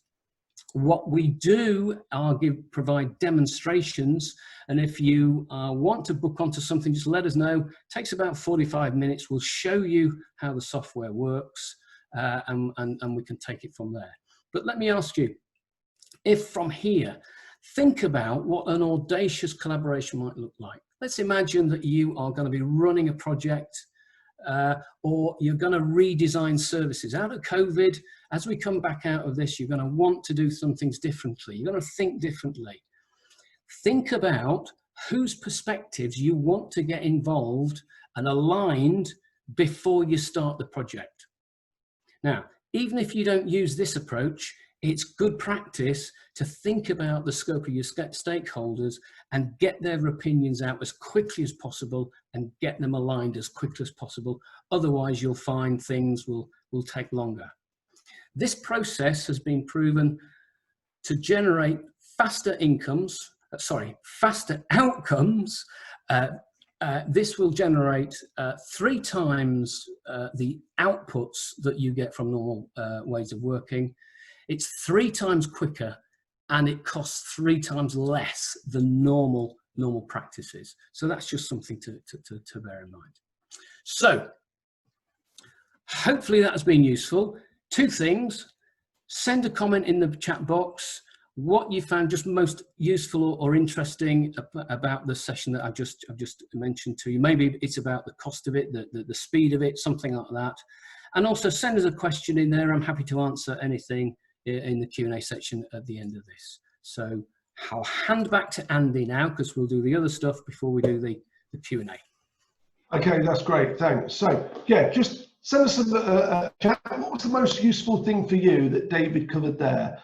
What we do are provide demonstrations, and if you want to book onto something, just let us know. It takes about 45 minutes. We'll show you how the software works, and we can take it from there. But let me ask you, if from here, think about what an audacious collaboration might look like. Let's imagine that you are going to be running a project, or you're going to redesign services. Out of COVID, as we come back out of this, you're going to want to do some things differently. You're going to think differently. Think about whose perspectives you want to get involved and aligned before you start the project. Now, even if you don't use this approach, it's good practice to think about the scope of your stakeholders and get their opinions out as quickly as possible and get them aligned as quickly as possible. Otherwise, you'll find things will take longer. This process has been proven to generate faster outcomes. This will generate 3 times the outputs that you get from normal ways of working. It's 3 times quicker, and it costs 3 times less than normal practices. So that's just something to bear in mind. So hopefully that has been useful. 2 things: send a comment in the chat box what you found just most useful or interesting about the session that I've just mentioned to you. Maybe it's about the cost of it, the speed of it, something like that. And also send us a question in there. I'm happy to answer anything in the Q&A section at the end of this. So I'll hand back to Andy now, because we'll do the other stuff before we do the Q&A. Okay, that's great, thanks. So yeah, just send us a chat. What was the most useful thing for you that David covered there?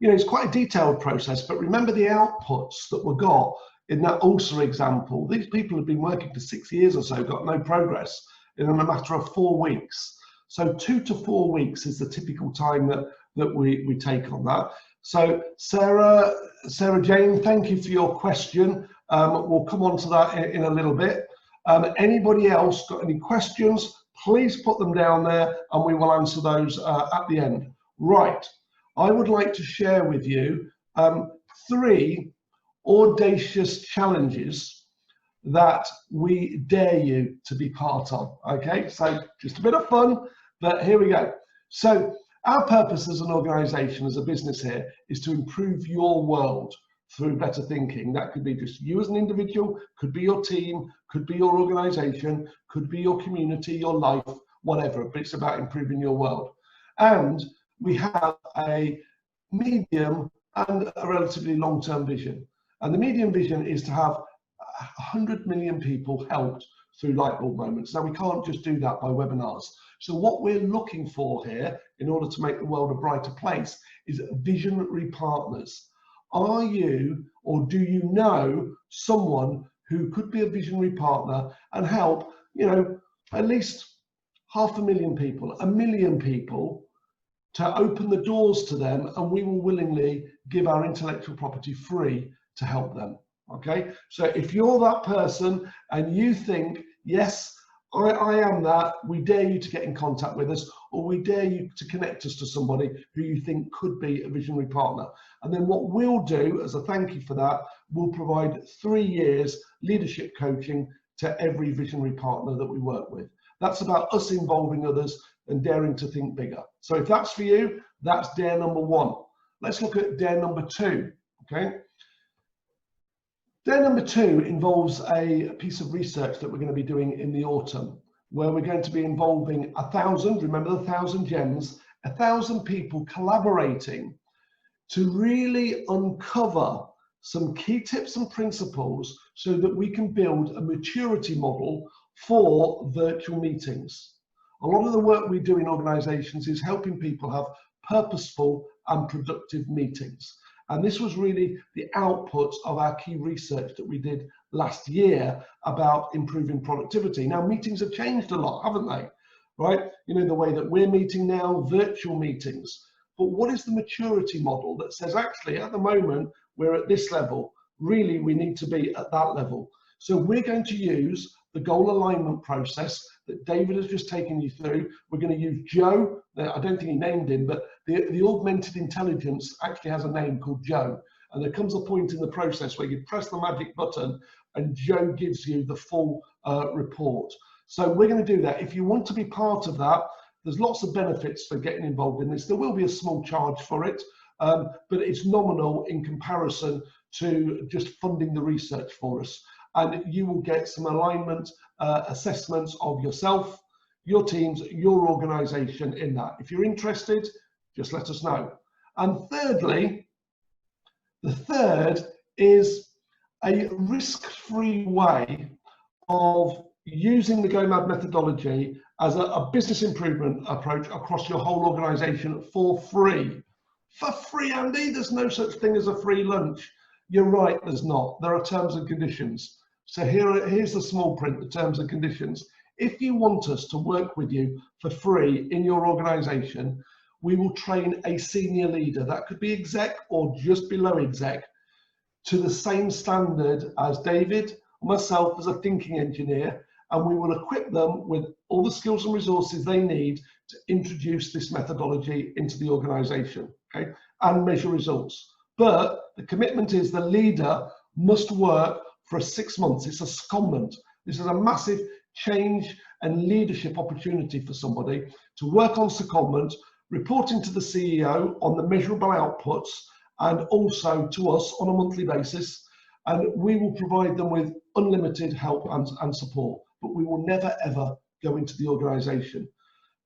It's quite a detailed process, but remember the outputs that were got in that ulcer example. These people have been working for 6 years or so, got no progress in a matter of 4 weeks. So 2 to 4 weeks is the typical time that we take on that. So Sarah Jane, thank you for your question. We'll come on to that in a little bit. Anybody else got any questions, please put them down there and we will answer those at the end. Right, I would like to share with you 3 audacious challenges that we dare you to be part of. Okay, so just a bit of fun, but here we go. So our purpose as an organization, as a business here, is to improve your world through better thinking. That could be just you as an individual, could be your team, could be your organization, could be your community, your life, whatever, but it's about improving your world. And we have a medium and a relatively long-term vision. And the medium vision is to have 100 million people helped through light bulb moments. Now, we can't just do that by webinars. So what we're looking for here, in order to make the world a brighter place, is visionary partners. Are you, or do you know someone who could be a visionary partner and help, you know, at least 500,000 people, 1 million people, to open the doors to them, and we will willingly give our intellectual property free to help them. Okay, so if you're that person and you think, yes, I am that, we dare you to get in contact with us, or we dare you to connect us to somebody who you think could be a visionary partner. And then what we'll do as a thank you for that, we'll provide 3 years leadership coaching to every visionary partner that we work with. That's about us involving others and daring to think bigger. So if that's for you, that's dare number 1. Let's look at dare number 2, okay? Dare number 2 involves a piece of research that we're going to be doing in the autumn, where we're going to be involving 1,000, remember the 1,000 gems, 1,000 people collaborating to really uncover some key tips and principles so that we can build a maturity model for virtual meetings. A lot of the work we do in organizations is helping people have purposeful and productive meetings. And this was really the output of our key research that we did last year about improving productivity. Now, meetings have changed a lot, haven't they? Right? You know, the way that we're meeting now, virtual meetings. But what is the maturity model that says, actually, at the moment, we're at this level. Really, we need to be at that level. So we're going to use the goal alignment process that David has just taken you through. We're going to use Joe. I don't think he named him, but the augmented intelligence actually has a name called Joe. And there comes a point in the process where you press the magic button and Joe gives you the full report. So we're going to do that. If you want to be part of that, there's lots of benefits for getting involved in this. There will be a small charge for it, but it's nominal in comparison to just funding the research for us. And you will get some alignment assessments of yourself, your teams, your organization in that. If you're interested, just let us know. And thirdly, the third is a risk-free way of using the Go M.A.D methodology as a business improvement approach across your whole organization for free. For free, Andy, there's no such thing as a free lunch. You're right, there's not. There are terms and conditions. So here's the small print, the terms and conditions. If you want us to work with you for free in your organization, we will train a senior leader, that could be exec or just below exec, to the same standard as David, myself as a thinking engineer, and we will equip them with all the skills and resources they need to introduce this methodology into the organization, okay, and measure results. But the commitment is the leader must work for 6 months. It's a secondment. This is a massive change and leadership opportunity for somebody to work on secondment, reporting to the CEO on the measurable outputs, and also to us on a monthly basis. And we will provide them with unlimited help and support, but we will never ever go into the organization.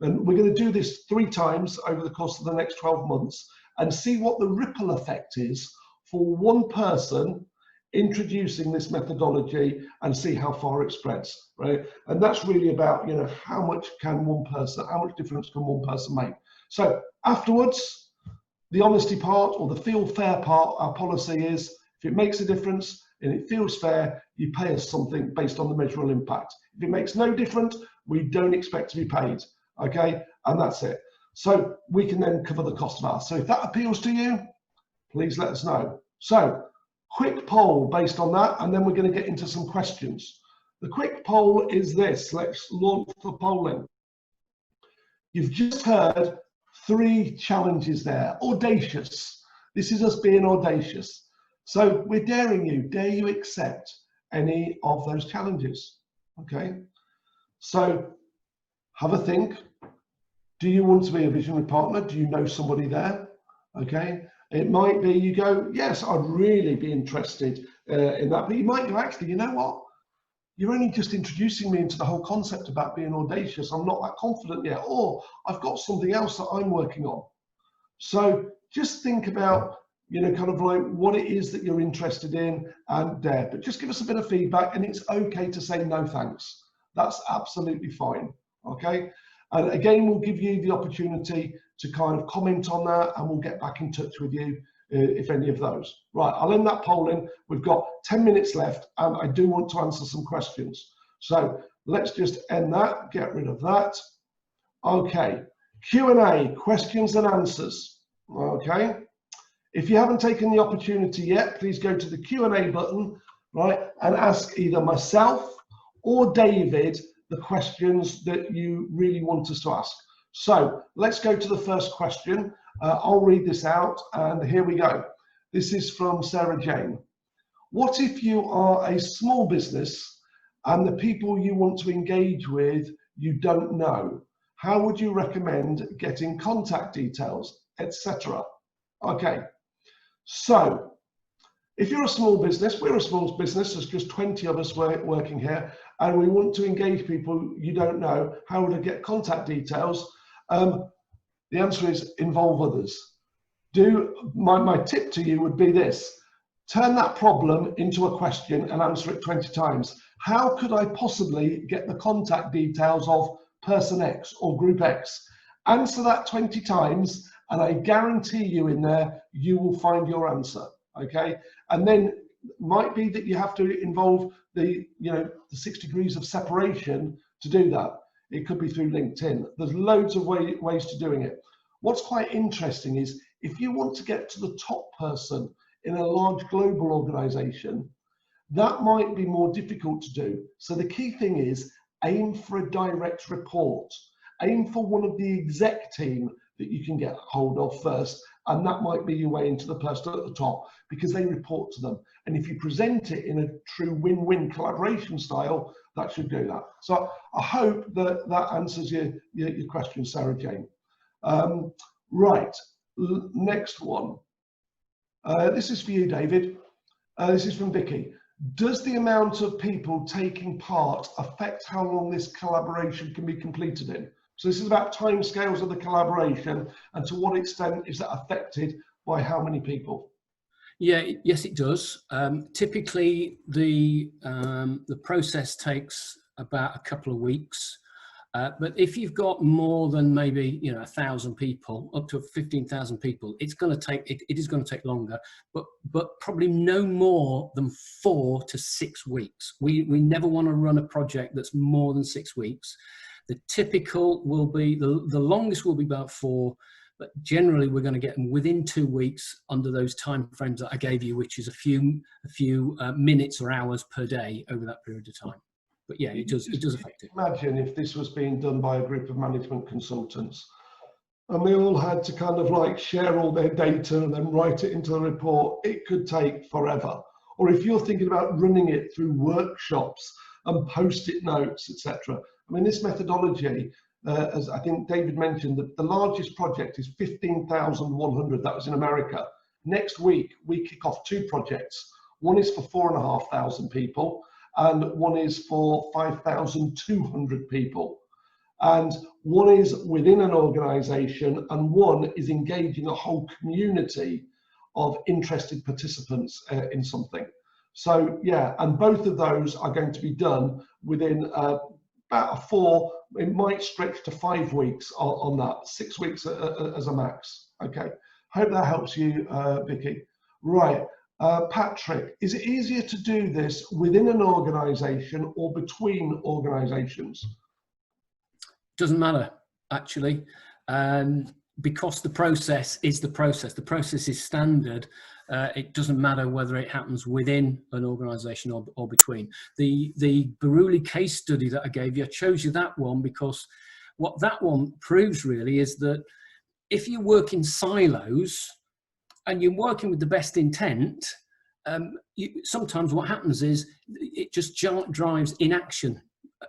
And we're going to do this 3 times over the course of the next 12 months and see what the ripple effect is for one person introducing this methodology and see how far it spreads, right? And that's really about, you know, how much difference can one person make? So afterwards, the honesty part or the feel fair part, our policy is, if it makes a difference and it feels fair, you pay us something based on the measurable impact. If it makes no difference, we don't expect to be paid, okay? And that's it. So we can then cover the cost of ours. So if that appeals to you, please let us know. So, quick poll based on that, and then we're going to get into some questions. The quick poll is this. Let's launch the polling. You've just heard 3 challenges there. Audacious. This is us being audacious. So we're daring you. Dare you accept any of those challenges? Okay. So have a think. Do you want to be a visionary partner? Do you know somebody there? Okay. It might be you go, yes, I'd really be interested in that. But you might go, actually, you know what? You're only just introducing me into the whole concept about being audacious. I'm not that confident yet. Or I've got something else that I'm working on. So just think about, you know, kind of like what it is that you're interested in and dare. But just give us a bit of feedback, and it's okay to say no thanks. That's absolutely fine. Okay. And again, we'll give you the opportunity to kind of comment on that, and we'll get back in touch with you if any of those. Right, I'll end that polling. We've got 10 minutes left, and I do want to answer some questions. So let's just end that, get rid of that. Okay, Q&A, questions and answers. Okay, if you haven't taken the opportunity yet, please go to the Q&A button, right, and ask either myself or David the questions that you really want us to ask. So let's go to the first question. I'll read this out, and here we go. This is from Sarah Jane. What if you are a small business and the people you want to engage with you don't know? How would you recommend getting contact details, etc.? Okay, so if you're a small business, we're a small business, there's just 20 of us working here, and we want to engage people you don't know, how would I get contact details? The answer is involve others. My tip to you would be this: turn that problem into a question and answer it 20 times. How could I possibly get the contact details of person X or group X? Answer that 20 times, and I guarantee you in there, you will find your answer, okay? And then might be that you have to involve the 6 degrees of separation to do that. It could be through LinkedIn. There's loads of ways to doing it. What's quite interesting is if you want to get to the top person in a large global organization, that might be more difficult to do. So the key thing is aim for a direct report. Aim for one of the exec team that you can get hold of first, and that might be your way into the person at the top because they report to them. And if you present it in a true win-win collaboration style, that should do that. So I hope that that answers your question, Sarah Jane. Right, next one. This is for you, David. This is from Vicky. Does the amount of people taking part affect how long this collaboration can be completed in? So this is about timescales of the collaboration, and to what extent is that affected by how many people? Yeah, yes, it does. Typically, the process takes about a couple of weeks. But if you've got more than maybe 1,000 people, up to 15,000 people, it's going to take it is going to take longer, but probably no more than 4 to 6 weeks. We never want to run a project that's more than 6 weeks. The typical will be the longest will be about 4, but generally we're going to get them within 2 weeks under those time frames that I gave you, which is a few minutes or hours per day over that period of time. But yeah, it does affect it. Imagine if this was being done by a group of management consultants and they all had to kind of like share all their data and then write it into the report. It could take forever. Or if you're thinking about running it through workshops and post-it notes, etc. I mean, this methodology, as I think David mentioned, the largest project is 15,100. That was in America. Next week, we kick off 2 projects. One is for 4,500 people, and one is for 5,200 people. And one is within an organization, and one is engaging a whole community of interested participants in something. So yeah, and both of those are going to be done within about a 4, it might stretch to 5 weeks on that, 6 weeks as a max. Okay, hope that helps you, Vicky. Right. Patrick, is it easier to do this within an organization or between organizations? Doesn't matter, actually. because the process is the process is standard. It doesn't matter whether it happens within an organisation or between. The Buruli case study that I gave you, I chose you that one because what that one proves really is that if you work in silos and you're working with the best intent, sometimes what happens is it just drives inaction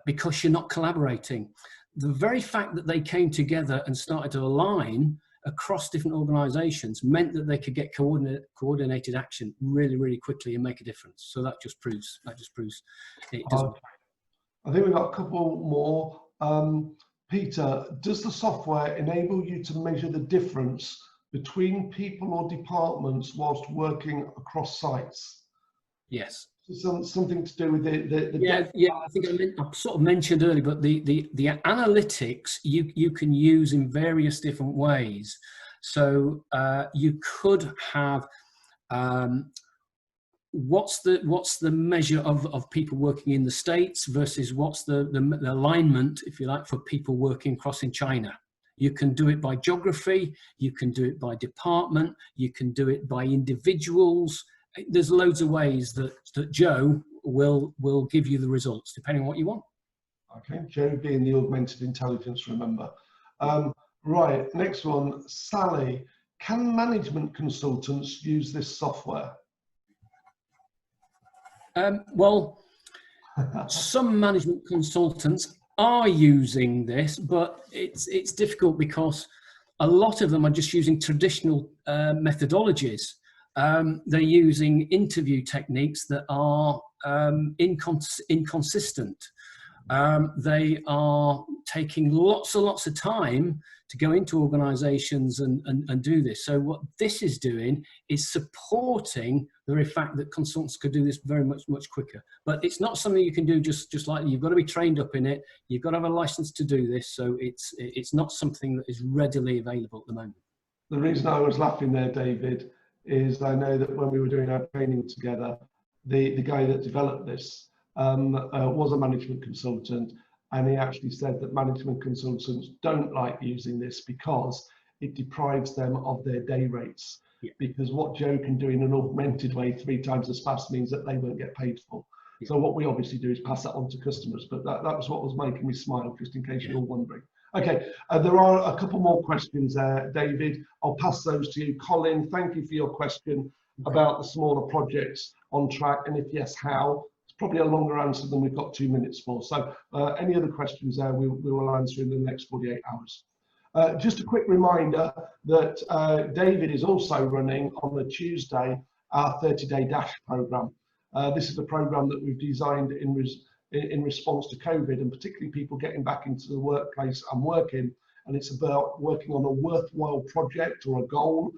because you're not collaborating. The very fact that they came together and started to align across different organizations meant that they could get coordinated action really, really quickly and make a difference. So that just proves it doesn't. Okay. I think we've got a couple more. Peter, does the software enable you to measure the difference between people or departments whilst working across sites? Yes. Something to do with the yeah. I think I sort of mentioned earlier, but the analytics you can use in various different ways. So you could have what's the measure of people working in the States versus what's the alignment, if you like, for people working across in China. You can do it by geography, you can do it by department, you can do it by individuals. There's loads of ways that Joe will give you the results depending on what you want. Okay, Joe being the augmented intelligence, remember. Right, next one, Sally. Can management consultants use this software? Well, some management consultants are using this, but it's difficult because a lot of them are just using traditional methodologies. They're using interview techniques that are inconsistent. They are taking lots and lots of time to go into organizations and do this. So what this is doing is supporting the very fact that consultants could do this very much quicker. But it's not something you can do just like, you've got to be trained up in it. You've got to have a license to do this. So it's not something that is readily available at the moment. The reason I was laughing there, David, is I know that when we were doing our training together, the guy that developed this was a management consultant, and he actually said that management consultants don't like using this because it deprives them of their day rates. Yeah. Because what Joe can do in an augmented way 3 times as fast means that they won't get paid for. Yeah. So what we obviously do is pass that on to customers, but that was what was making me smile, just in case you're wondering. Okay, there are a couple more questions there, David. I'll pass those to you. Colin, thank you for your question about the smaller projects on track, and if yes, how? It's probably a longer answer than we've got 2 minutes for. So any other questions there, we will answer in the next 48 hours. Just a quick reminder that David is also running on the Tuesday our 30-day Dash program. This is a program that we've designed in response to COVID, and particularly people getting back into the workplace and working. And it's about working on a worthwhile project or a goal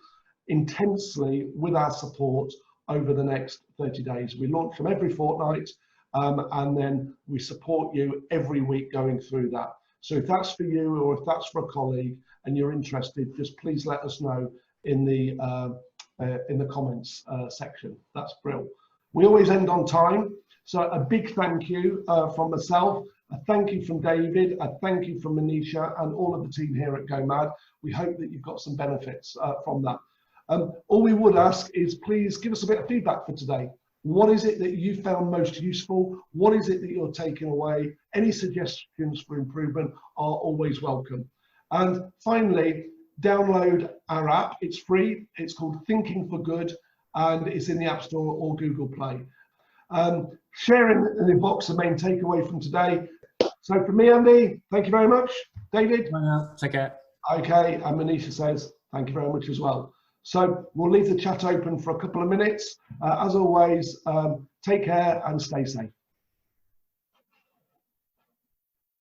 intensely with our support over the next 30 days. We launch them every fortnight, and then we support you every week going through that. So if that's for you, or if that's for a colleague and you're interested, just please let us know in the comments section. That's brilliant. We always end on time. So a big thank you from myself, a thank you from David, a thank you from Manisha and all of the team here at Go M.A.D. We hope that you've got some benefits from that. All we would ask is please give us a bit of feedback for today. What is it that you found most useful? What is it that you're taking away? Any suggestions for improvement are always welcome. And finally, download our app. It's free. It's called Thinking for Good, and it's in the App Store or Google Play. Sharing in the box the main takeaway from today. So from me, Andy, thank you very much. David? Take care. Okay, and Manisha says thank you very much as well. So we'll leave the chat open for a couple of minutes. As always, take care and stay safe.